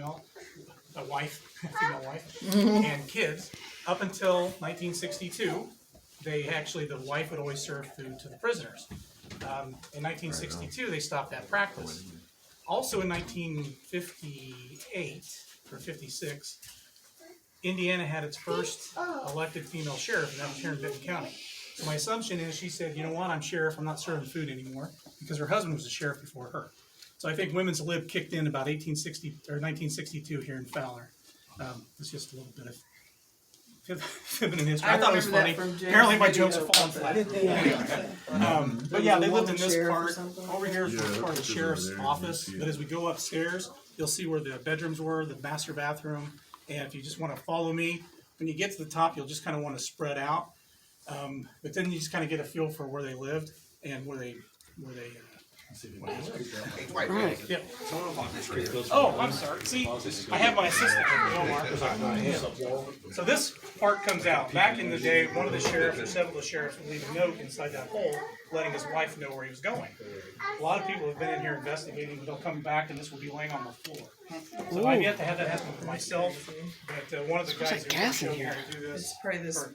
female wife, and kids. Up until 1962, the wife would always serve food to the prisoners. In 1962, they stopped that practice. Also in 1958 or 56, Indiana had its first elected female sheriff, and that was here in Benton County. So my assumption is she said, you know what, I'm sheriff, I'm not serving food anymore, because her husband was a sheriff before her. So I think women's lib kicked in about 1860 or 1962 here in Fowler. It's just a little bit of feminine history. I thought it was funny. Apparently my jokes are falling flat. But yeah, they lived in this part. Over here is part of the sheriff's office. But as we go upstairs, you'll see where the bedrooms were, the master bathroom. And if you just want to follow me, when you get to the top, you'll just kind of want to spread out. But then you just kind of get a feel for where they lived and where they Right. Yep. Oh, I'm sorry. See, I have my assistant. So this part comes out. Back in the day, one of the sheriffs or several of the sheriffs would leave a note inside that hole, letting his wife know where he was going. A lot of people have been in here investigating, but they'll come back and this will be laying on the floor. So I've yet to have that happen for myself, but one of the guys who showed me how to do this, or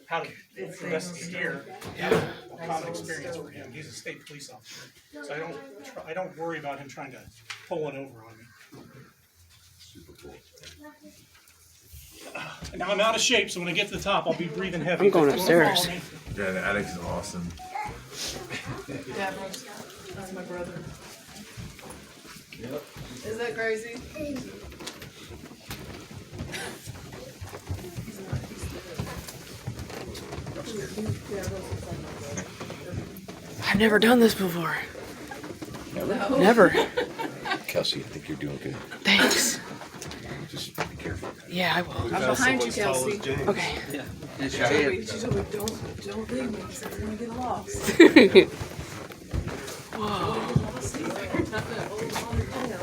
how to investigate here, a common experience for him. He's a state police officer, so I don't worry about him trying to pull one over on me. And now I'm out of shape, so when I get to the top, I'll be breathing heavy. I'm going upstairs. Yeah, the attic is awesome. Yeah, that's my brother. Yep. Is that crazy? I've never done this before. No. Never. Kelsey, I think you're doing good. Thanks. Just be careful. Yeah, I will. I'm behind you, Kelsey. Okay. She told me, don't leave me because I'm going to get lost.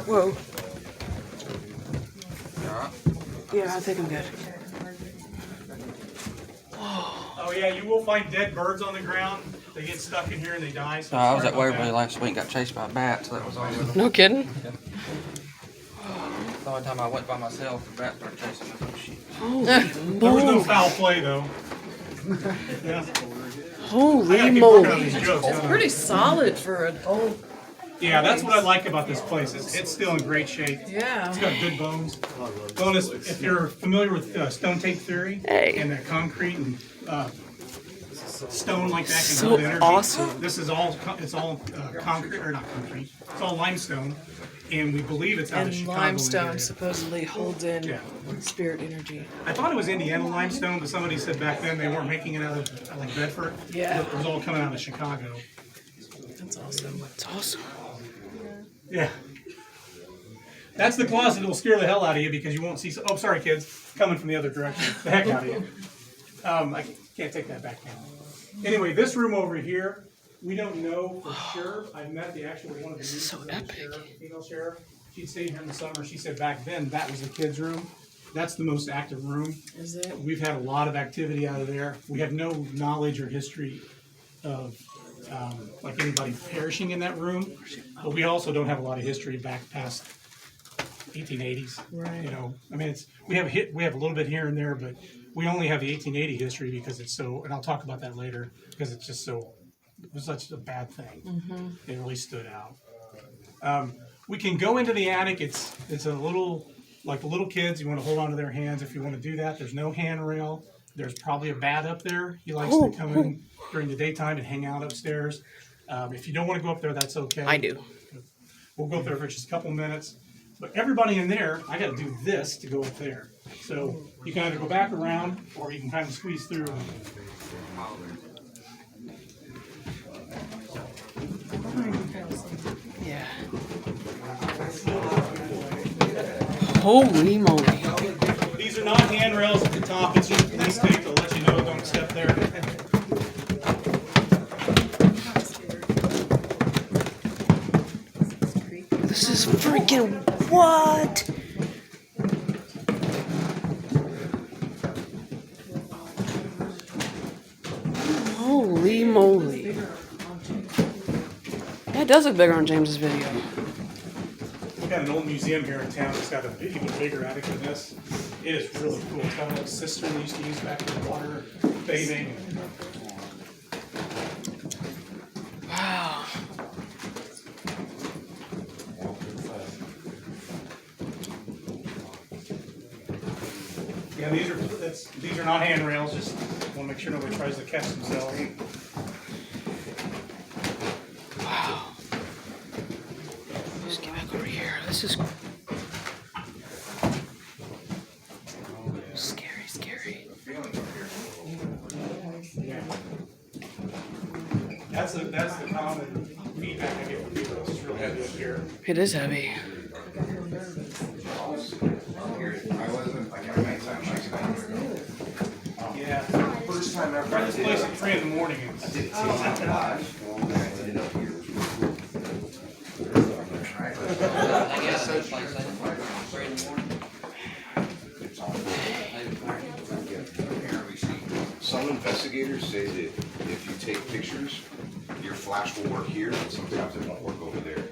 Whoa. Yeah, I think I'm good. Oh yeah, you will find dead birds on the ground. They get stuck in here and they die. So I was at Waverly last week, got chased by a bat, so that was all. No kidding? The only time I went by myself, the bat started chasing me. Oh, shit. Holy There was no moly. foul play though. Yeah. I Holy gotta keep working on moly. these jokes. It's pretty solid for an old. Yeah, that's what I like about this place. It's still in great shape. Yeah. It's got good bones. Bonus, if you're familiar with stone tape theory Hey. and the concrete and stone like that can So hold energy. awesome. This is all concrete or not concrete. It's all limestone, and we believe it's out of And Chicago. limestone area. supposedly holds in Yeah. spirit energy. I thought it was Indiana limestone, but somebody said back then they weren't making it out of like Bedford. Yeah. It was all coming out of Chicago. That's awesome. It's awesome. Yeah. That's the closet that will scare the hell out of you because you won't see. Oh, sorry, kids. Coming from the other direction. The heck out of you. I can't take that back now. Anyway, this room over here, we don't know for sure. I've met the actual one of the So epic. female sheriff. She'd stayed here in the summer. She said back then that was the kids' room. That's the most active room. Is it? We've had a lot of activity out of there. We have no knowledge or history of like anybody perishing in that room, but we also don't have a lot of history back past 1880s. Right. You know, I mean, we have a little bit here and there, but we only have the 1880 history because it's so. And I'll talk about that later because it's just so. It was such a bad thing. Mm-hmm. It really stood out. We can go into the attic. It's a little like the little kids. You want to hold on to their hands if you want to do that. There's no handrail. There's probably a bat up there. He likes to come in during the daytime and hang out upstairs. If you don't want to go up there, that's okay. I do. We'll go up there for just a couple minutes. But everybody in there, I got to do this to go up there. So you can either go back around or you can kind of squeeze through. Yeah. Holy moly. These are not handrails at the top. It's just police tape to let you know don't step there. This is freaking what? Holy moly. Yeah, it does look bigger on James's video. got an old museum here in town that's got an even bigger attic than this. It is really cool. It's got a little cistern they used to use back in the water bathing. Wow. Yeah, these are not handrails. Just want to make sure nobody tries to catch themselves. Wow. Just get back over here. This is scary, scary. That's the common feedback I get from people. It's real heavy up here. It is heavy. Yeah. First time ever. This place at 3 in the morning. I guess so. Like, 3 in the morning. Some investigators say that if you take pictures, your flash will work here, and sometimes it won't work over there.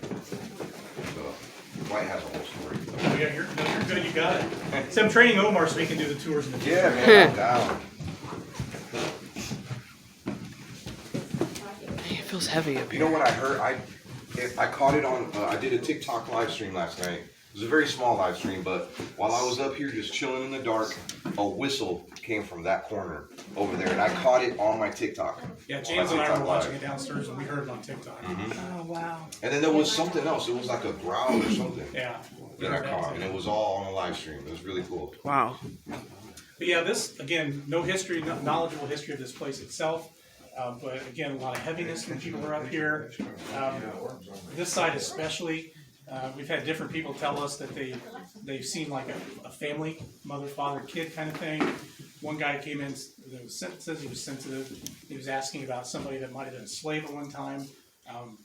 So, White has a whole story. Oh, yeah, you're good. You got it. So I'm training Omar so he can do the tours in the future. Yeah, man, I'm down. It feels heavy up You here. know what I heard? I caught it on. I did a TikTok live stream last night. It was a very small live stream, but while I was up here just chilling in the dark, a whistle came from that corner over there, and I caught it on my TikTok. Yeah, James and I were watching it downstairs and we heard it on TikTok. Oh, wow. And then there was something else. It was like a growl or something Yeah. that I caught, and it was all on a live stream. It was really cool. Wow. But yeah, this, again, no history, no knowledgeable history of this place itself. But again, a lot of heaviness when people are up here. This side especially, we've had different people tell us that they've seen like a family, mother, father, kid kind of thing. One guy came in that says he was sensitive. He was asking about somebody that might have been a slave at one time.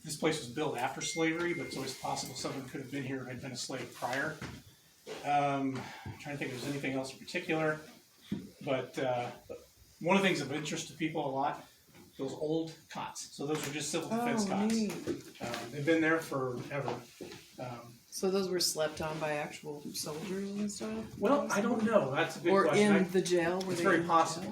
This place was built after slavery, but it's always possible someone could have been here who had been a slave prior. I'm trying to think if there's anything else in particular. But one of the things of interest to people a lot, those old cots. So those were just civil defense cots. Neat. They've been there forever. So those were slept on by actual soldiers and stuff? Well, I don't know. That's a good Or question. in the jail? Were It's they very in the possible.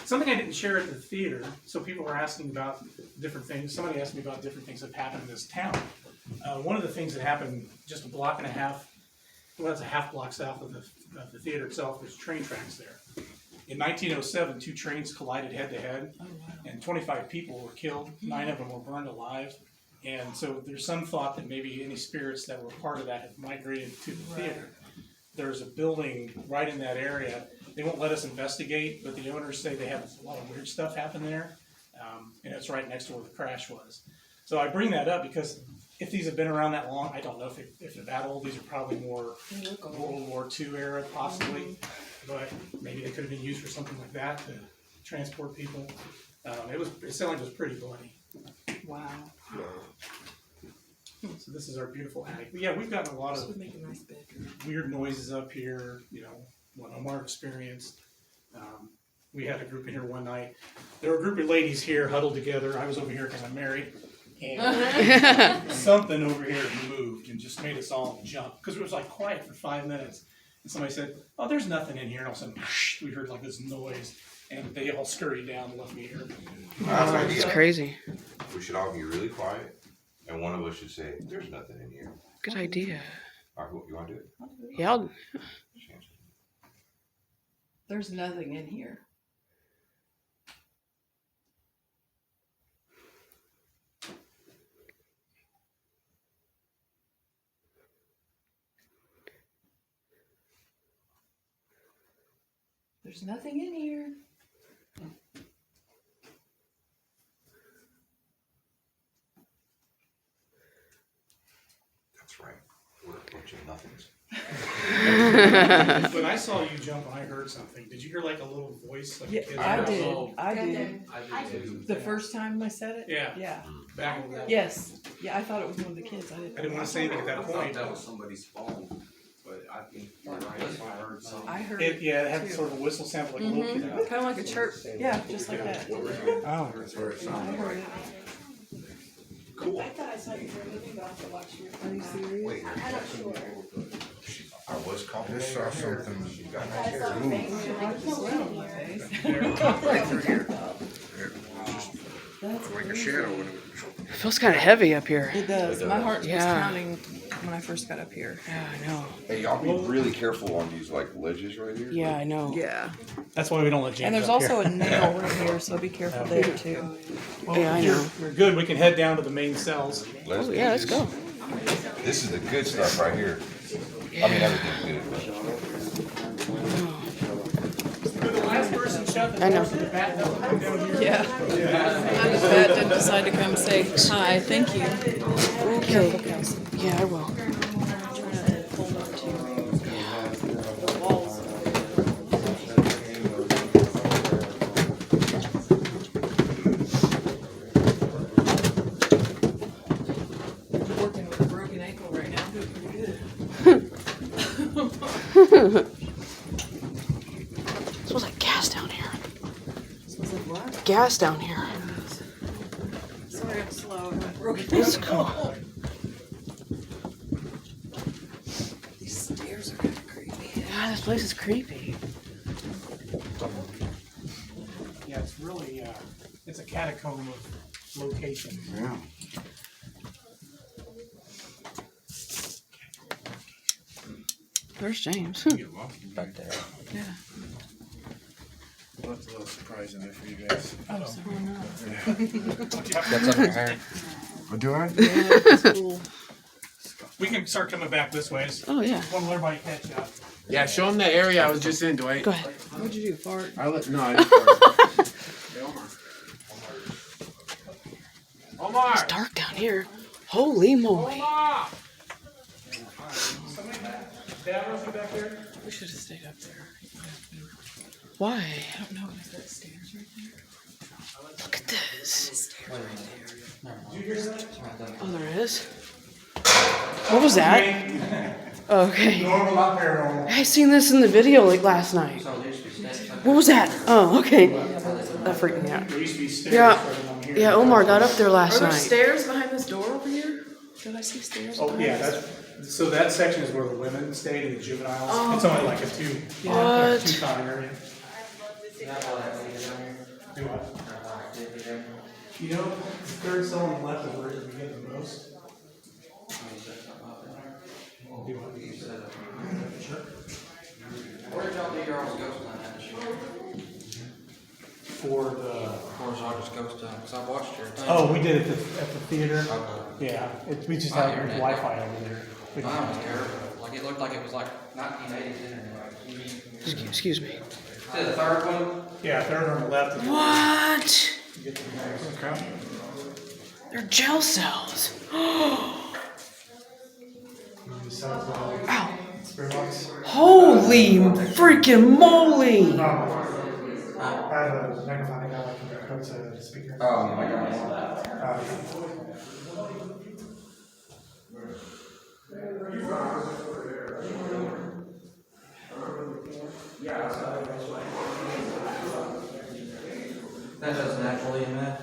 Something I didn't share at the theater, so people were asking about different things. Somebody asked me about different things that happened in this town. One of the things that happened just a block and a half, well, that's a half block south of the theater itself, there's train tracks there. In 1907, 2 trains collided head to head, and 25 people were killed. 9 of them were burned alive. And so there's some thought that maybe any spirits that were part of that have migrated to the theater. There's a building right in that area. They won't let us investigate, but the owners say they have a lot of weird stuff happen there. And it's right next to where the crash was. So I bring that up because if these have been around that long, I don't know if they're that old. These are probably more World War II era, possibly. But maybe they could have been used for something like that to transport people. It sounded like it was pretty bloody. Wow. So this is our beautiful attic. But yeah, we've gotten a lot This of would make a nice bedroom. weird noises up here, what Omar experienced. We had a group in here one night. There were a group of ladies here huddled together. I was over here because I'm married. And something over here moved and just made us all jump. Because it was like quiet for 5 minutes. And somebody said, "Oh, there's nothing in here." And all of a sudden, we heard like this noise. And they all scurried down and left me here. That's an It's idea. crazy. We should all be really quiet, and one of us should say, "There's nothing in here." Good idea. All right, you want to do it? Yeah, I'll, There's nothing in here. There's nothing in here. That's right. We're a bunch of nothings. When I saw you jump and I heard something, did you hear like a little voice? Like a Yeah, kid? I did. Oh. I did. The first time I said it? Yeah. Yeah. Back in the Yes. Yeah, I thought it was one of the kids. I didn't want to say anything at that point. That was somebody's phone, but I think you're right. I heard something. I heard It it. had sort of a whistle sound like a little kid. Kind of like a chirp. Yeah, just like that. Oh. That's where it I sounded heard like. it. Cool. I thought I saw you for a living, but Are you serious? Wait, I was calling. Just saw something. You got my hair. Like a shadow. It feels kind of heavy up here. It does. My heart was Yeah. pounding when I first got up here. Yeah, I know. Hey, y'all be really careful on these like ledges right here. Yeah, I know. Yeah. That's why we don't let James And there's up also here. a nail right here, so be careful there too. Well, Yeah, I if you're- know. We're good, we can head down to the main cells. Let's Oh, do yeah, let's this. go. This is the good stuff right here. I mean, everything's good. You're the last person shut the I know. doors to the bathtub down here. Yeah. I'm just glad didn't decide to come say hi, thank you. Okay. Yeah, I will. Working with a broken ankle right now, doing pretty good. Smells like gas down here. Smells like what? Gas down here. Sorry, I'm slow. I'm broken. It's cool. These stairs are kind of creepy. God, this place is creepy. Yeah, it's really, it's a catacomb of location. Yeah. Where's James? Back there. Yeah. Well, that's a little surprising there for you guys. Got something in there. Oh, do I? Cool. We can start coming back this way. Oh, yeah. Want to learn about your headshot. Yeah, show them that area I was just in, Dwight. Go ahead. What'd you do, fart? I didn't fart. Hey, Omar. It's dark down here. Holy moly. Omar! Dad, runs you back there? We should have stayed up there. Why? I don't know. Is that stairs right there? Look at this. Right Oh, there is? What was that? Okay. Normal, not paranormal. I seen this in the video like last night. So there used to be steps up What was that? Oh, okay. That freaked me out. There used to be stairs Yeah. right along here. Yeah, Omar got up there last Are there night. stairs behind this door over here? Did I see stairs? Oh, behind yeah, this? so that section is where the women stayed and the juveniles. Oh. It's only like a What? two-car area. Do what? You know, the third cell on the left is where we get the most. Do what? Sure. Where did y'all do your own ghost hunt at this year? For the, Horizontal's ghost hunt, because I watched your thing. oh, we did it at the theater. Okay. Yeah, we just Oh, have internet. Wi-Fi over there. We Mine don't- was terrible. Like, it looked like it was like 1980s internet. Excuse me. See the third one? Yeah, third on the left is. What? You get the next. They're gel cells. Ow. Spirit box. Holy freaking moly. I have a microphone, I got like a hook to the speaker. Oh, my God. That does naturally emit.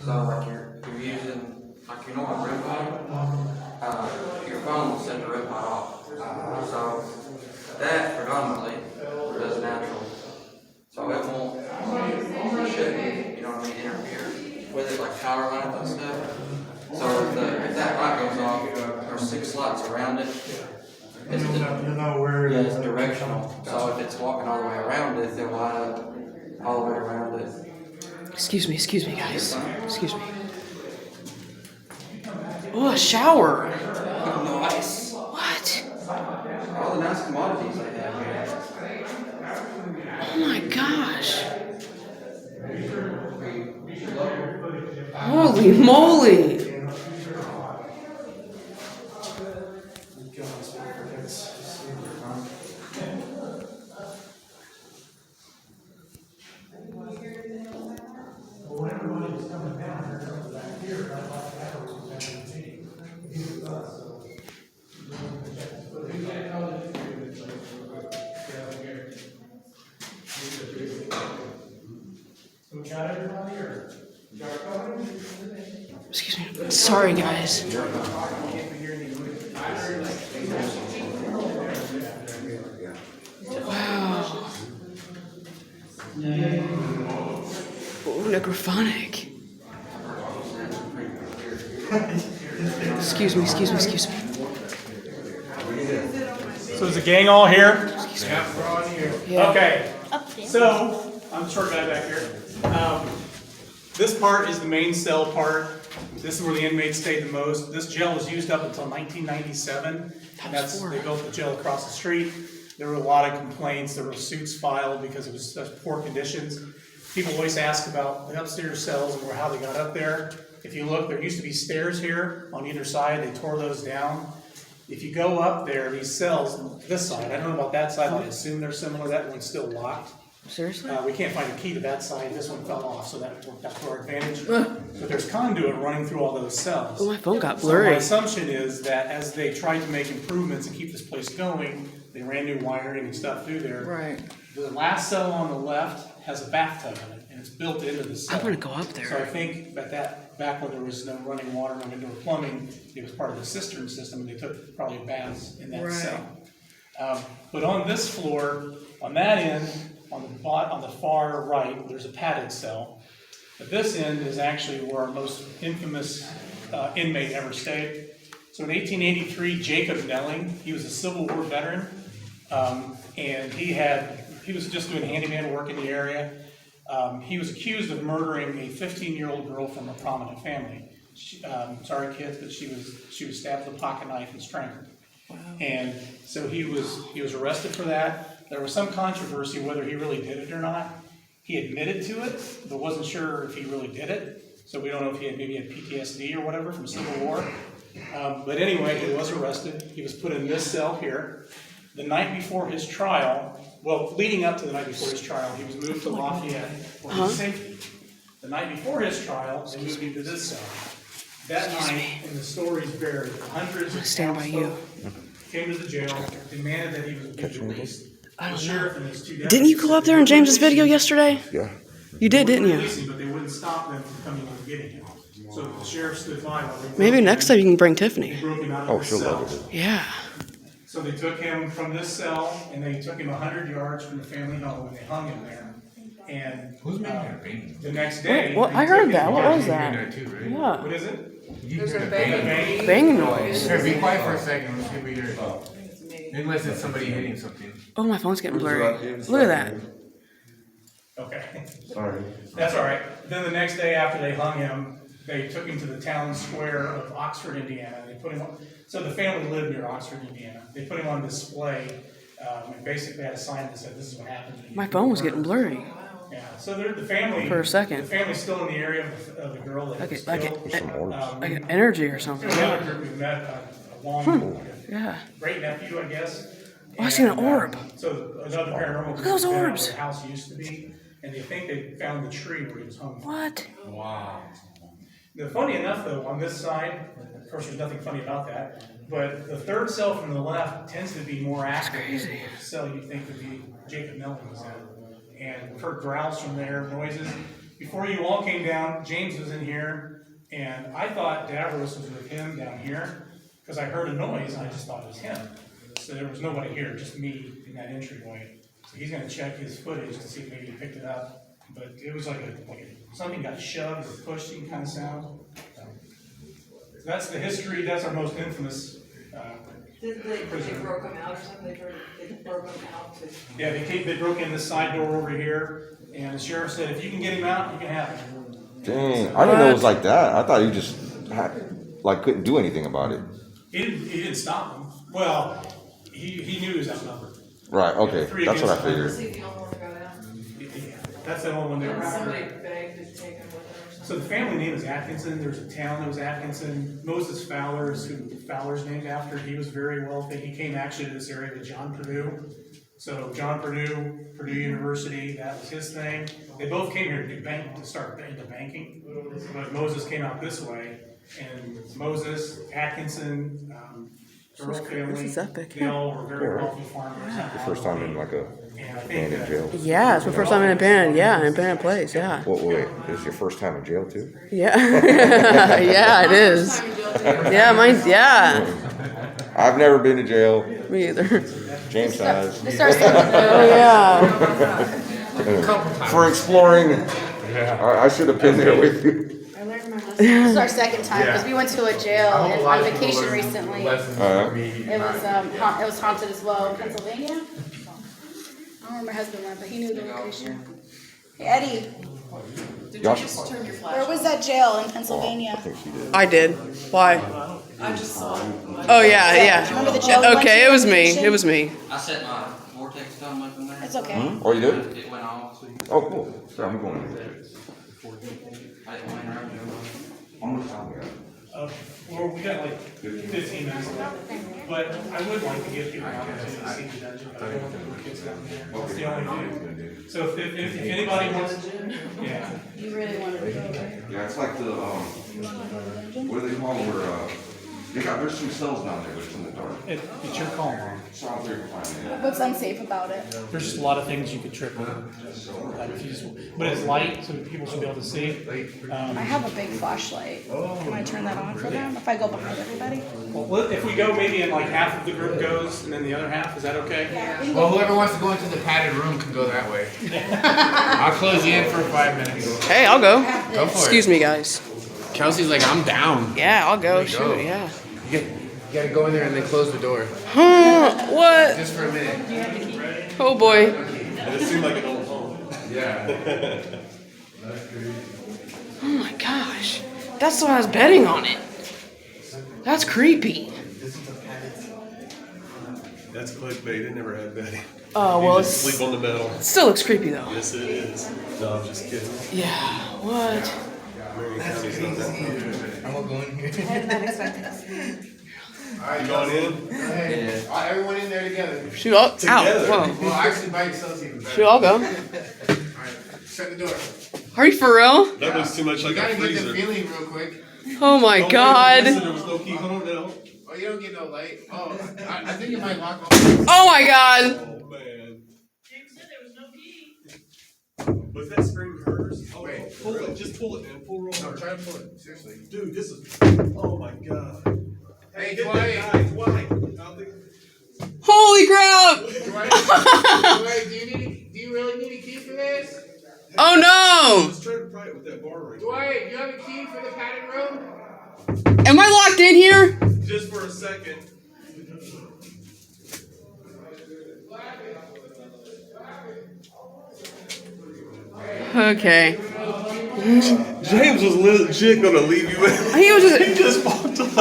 So like you're using like your normal REM pod, your phone will set the REM pod off. So that predominantly does natural. So it won't, it shouldn't, you know what I mean, interfere with it like power lines and stuff. So if that light goes off, there's 6 lights around it. It's You'll know where it it's is. directional. So if it's walking all the way around it, they'll light up all the way around it. Excuse me, guys. Excuse me. Oh, a shower. Nice. What? All the nice commodities they have here. Oh my gosh. Holy moly. We got everybody or? Excuse me. Sorry, guys. necrophonic. Excuse me. So is the gang all here? Yeah, we're on here. Yeah. Okay, so, I'm the short guy back here. This part is the main cell part. This is where the inmates stayed the most. This jail was used up until 1997. And they built the jail across the street. There were a lot of complaints. There were suits filed because it was such poor conditions. People always ask about the upstairs cells and how they got up there. If you look, there used to be stairs here on either side. They tore those down. If you go up there, these cells, this side, I don't know about that side, but I assume they're similar. That one's still locked. Seriously? We can't find a key to that side. This one fell off, so that worked out to our advantage. But there's conduit running through all those cells. Oh, my phone got So my blurry. assumption is that as they tried to make improvements and keep this place going, they ran new wiring and stuff through there. Right. The last cell on the left has a bathtub in it, and it's built into the cell. I'm gonna go up So I there. think back when there was no running water, no indoor plumbing, it was part of the cistern system, and they took probably baths in that Right. cell. But on this floor, on that end, on the far right, there's a padded cell. But this end is actually where our most infamous inmate ever stayed. So in 1883, Jacob Nelling, he was a Civil War veteran, and he was just doing handyman work in the area. He was accused of murdering a 15-year-old girl from a prominent family. Sorry, kids, but she was stabbed with a pocket knife and strangled. And so he was arrested for that. There was some controversy whether he really did it or not. He admitted to it, but wasn't sure if he really did it. So we don't know if he maybe had PTSD or whatever from Civil War. But anyway, he was arrested. He was put in this cell here. The night before his trial, well, leading up to the night before his trial, he was moved to Lafayette for his safety. The night before his trial, they moved him to this cell. That night, and the stories varied, hundreds of stand by you. townsfolk came to the jail, demanded that he was released. The sheriff and his two deputies Didn't you go up there in James's video yesterday? Yeah. You did, didn't you? released him, but they wouldn't stop them from coming and getting him. So the sheriff stood by while they Maybe next time you can bring Tiffany. broke him out Oh, of his she'll cell. love it. Yeah. So they took him from this cell, and they took him 100 yards from the family home, and they hung him there. And the next day. What? they I took heard him that. What down. was that? What Yeah. is it? There's a bang. Banging noise. Here, be quiet for a second. Let's see if we hear it. It's me. Unless it's somebody hitting something. Oh, my phone's getting blurry. Look at that. Okay. Sorry. That's all right. Then the next day after they hung him, they took him to the town square of Oxford, Indiana. They put him on, so the family lived near Oxford, Indiana. They put him on display, and basically had a sign that said, "This is what happened to you." My phone was getting blurry. Yeah, so the family. For a second. The family's still in the area of the girl that was Like killed. an energy or something. Another group we met, a long, Yeah. great nephew, I guess. Oh, I seen an And, orb. So another paranormal. Look at those group found orbs. where the house used to be, and they think they found the tree where he was hung. What? Funny enough, though, on this side, of course, there's nothing funny about that, but the third cell from the left tends to be more active. crazy. The cell you'd think would be Jacob Nelson was in. And we've heard growls from there, noises. Before you all came down, James was in here, and I thought Davros was with him down here, because I heard a noise, and I just thought it was him. So there was nobody here, just me in that entryway. So he's gonna check his footage to see if maybe he picked it up. But it was like something got shoved or pushed kind of sound. So that's the history, that's our most infamous, Did they broke them out or something? They broke them out to. yeah, they broke in this side door over here, and the sheriff said, if you can get him out, you can have him. Dang, I didn't know it was like that. I thought you just couldn't do anything about it. He didn't stop him. Well, he knew he was outnumbered. Right, okay, Three that's what I against one. figured. See the only one that got out. That's the only one they were Somebody after. begged to take him with them or So something. the family name is Atkinson. There's a town that was Atkinson. Moses Fowler is who Fowler's named after. He was very wealthy. He came actually to this area with John Purdue. So John Purdue, Purdue University, that was his thing. They both came here to do to start into banking. But Moses came out this way, and Moses, Atkinson, Earl family, This is epic. they all were very wealthy farmers. First time in like a And I think abandoned jail. Yeah, it's my first time in an abandoned place. Yeah. Wait, this is your first time in jail too? Yeah. Yeah, it is. Time in jail too. Yeah, mine's, yeah. I've never been to jail. Me either. James has. Oh, yeah. For exploring I should have been there with you. I learned my lesson. This is our second time because we went to a jail and on vacation recently. It was haunted as well in Pennsylvania. I don't know where my husband went, but he knew the location. Hey Eddie, Did you just turn your flash? where was that jail in Pennsylvania? I did. Why? I just saw it. Oh yeah, yeah. Remember the jail? we went Okay, to it was on me. vacation? It was me. I set my vortex gun up in there. It's okay. Oh, you did? It went off. Oh, cool. So I'm going. I didn't mind around you. How much time we got? Well, we got like 15 minutes left, but I would like to give people an opportunity to see the dungeon. I don't want the kids down there. That's the only thing. So if anybody wants, yeah. You really wanted to go there. Yeah, it's like the, what do they call it, where, there's some cells down there, but it's in the dark. It's your call, Mom. So I'm very fine. What's unsafe about it? There's just a lot of things you could trip over. But it's light, so people should be able to see. I have a big flashlight. Can I turn that on for them if I go behind everybody? Well, if we go maybe in like half of the group goes and then the other half, is that okay? Well, whoever wants to go into the padded room can go that way. I'll close you in for 5 minutes. Hey, I'll go. Go for Excuse me, guys. it. Kelsey's like, I'm down. Yeah, I'll go. There you Shoot, go. yeah. You gotta go in there and then close the door. Huh? What? Just for a minute. Oh boy. It seemed like an old home. Yeah. Oh my gosh. That's why I was betting on it. That's creepy. That's clickbait. It never had Betty. Oh You well, just sleep it's, on the metal. it still looks creepy though. Yes, it is. No, I'm just kidding. Yeah. What? Marion County's not that far. I'm gonna go in here. You going in? Hey, everyone in there together. Shoot, I'll. Ow. Together. Whoa. Well, actually, by yourself even better. Shoot, I'll go. Alright, shut the door. Are you for real? That looks too much You like a gotta get the freezer. feeling real quick. Oh my Listen, god. there was no key home now. Oh, you don't get no light? Oh, I think it might lock off. Oh my god. Oh, man. Was that screen hers? Oh, Wait. pull it. Just pull it, man. Pull roll. No, try to pull it. Seriously. Dude, this is. Oh my god. Hey, Get Dwight. that guy, Dwight. Out there. Holy crap. Dwight, do you really need a key for this? Oh no. Let's try to pry it with that bar right Dwight, you have a key for the padded room? Am I locked in here? there. Just for a second. Okay. James was legit gonna leave you in. He was just. He just walked up.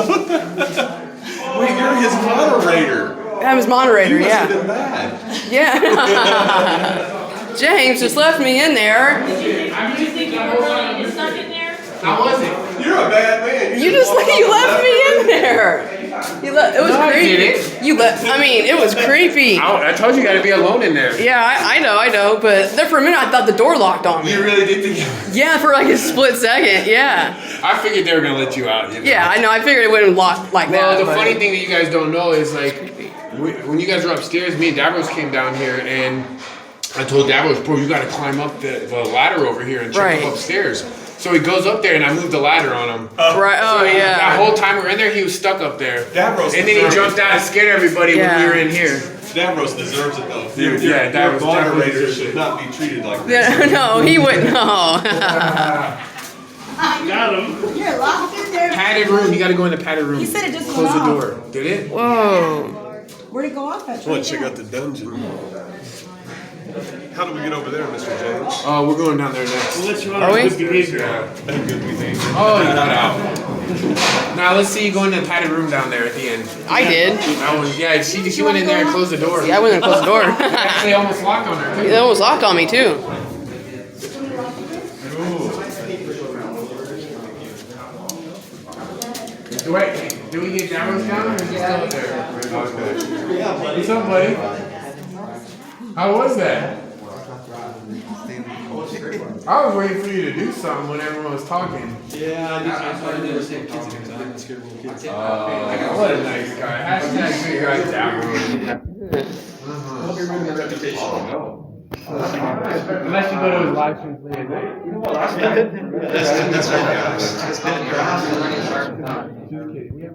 Wait, you're his moderator. I was moderator, You must have yeah. been mad. Yeah. James just left me in there. How was it? You're a bad man. You just you left me in there. It was No, I creepy. didn't. You left. I mean, it was creepy. I told you, you gotta be alone in there. Yeah, I know. But there for a minute, I thought the door locked on me. You really did think. Yeah, for like a split second. Yeah. I figured they were gonna let you out. You know? Yeah, I know. I figured it wouldn't lock like Well, that. the but- funny thing that you guys don't know is like, when you guys were upstairs, me and Davros came down here and I told Davros, bro, you gotta climb up the ladder over here and check Right. him upstairs. So he goes up there and I moved the ladder on him. Right. Oh That yeah. whole time we were in there, he was stuck up there. Davros And then he deserves jumped it. out and scared everybody when we Yeah. were in here. Davros deserves it though. Dude, Your yeah, Davros moderator deserves should it. not be treated like this. No, he wouldn't. No. You're locked in there. Padded room, you gotta go in the padded room. He said it just Close went the off. door. Did it? Whoa. Where'd it go off at? I want to check out the dungeon. How do we get over there, Mr. James? Oh, we're going down there next. Are we? Good behavior. Oh, you got out. Now let's see you go in the padded room down there at the end. I did. That one, yeah, she went in there and closed the door. Yeah, I went and closed the door. Actually almost locked on her. It almost locked on me too. Do we get Davros down or is he still there? Okay. What's up, buddy? How was that? I was waiting for you to do something when everyone was talking. Yeah, I did the same kids because I didn't scare little kids. What a nice guy. Hashtag good guy Davros. Hope you're ruining your reputation. Unless you go to his live stream play at night. That's right, guys. Just been in your house. Just kidding.